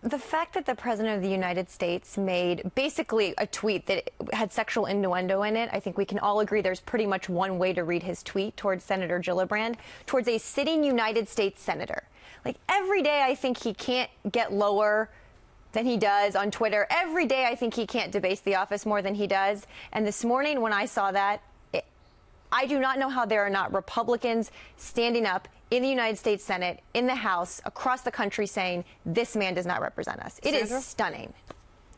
The fact that the President of the United States made basically a tweet that had sexual innuendo in it, I think we can all agree there's pretty much one way to read his tweet towards Senator Gillibrand, towards a sitting United States senator. Like, every day I think he can't get lower than he does on Twitter. Every day I think he can't debase the office more than he does. And this morning when I saw that, I do not know how there are not Republicans standing up in the United States Senate, in the House, across the country saying, this man does not represent us. It is stunning.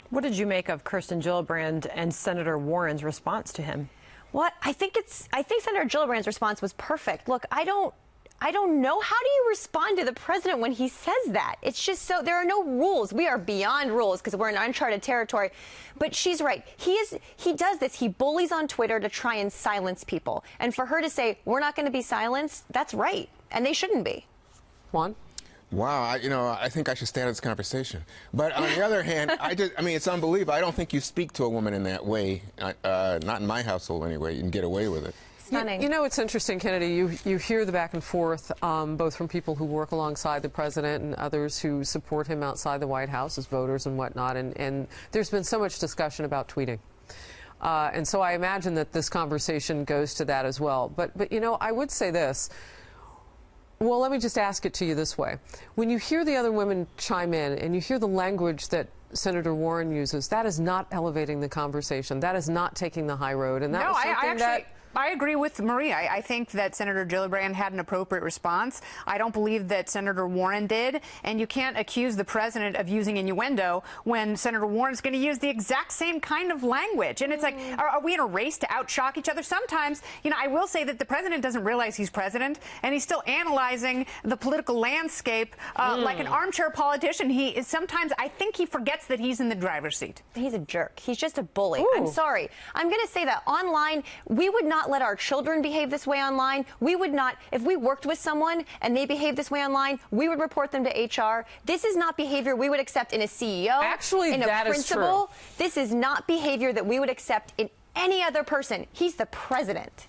What did you make of Kirsten Gillibrand and Senator Warren's response to him? What? I think Senator Gillibrand's response was perfect. Look, I don't know. How do you respond to the president when he says that? It's just so, there are no rules. We are beyond rules because we're in uncharted territory. But she's right. He does this. He bullies on Twitter to try and silence people. And for her to say, we're not going to be silenced, that's right. And they shouldn't be. Juan? Wow, I think I should stand in this conversation. But on the other hand, it's unbelievable. I don't think you speak to a woman in that way, not in my household anyway. You can get away with it. Stunning. You know, it's interesting, Kennedy. You hear the back and forth, both from people who work alongside the president and others who support him outside the White House as voters and whatnot. And there's been so much discussion about tweeting. And so I imagine that this conversation goes to that as well. But you know, I would say this. Well, let me just ask it to you this way. When you hear the other women chime in and you hear the language that Senator Warren uses, that is not elevating the conversation. That is not taking the high road. And that was something I agree with Maria. I think that Senator Gillibrand had an appropriate response. I don't believe that Senator Warren did. And you can't accuse the president of using innuendo when Senator Warren's going to use the exact same kind of language. And it's like, are we in a race to outshock each other? Sometimes, you know, I will say that the president doesn't realize he's president, and he's still analyzing the political landscape like an armchair politician. Sometimes I think he forgets that he's in the driver's seat. He's a jerk. He's just a bully. Ooh. I'm sorry. I'm going to say that online, we would not let our children behave this way online. We would not, if we worked with someone and they behave this way online, we would report them to HR. This is not behavior we would accept in a CEO, Actually, in a that principal. is true. This is not behavior that we would accept in any other person. He's the president.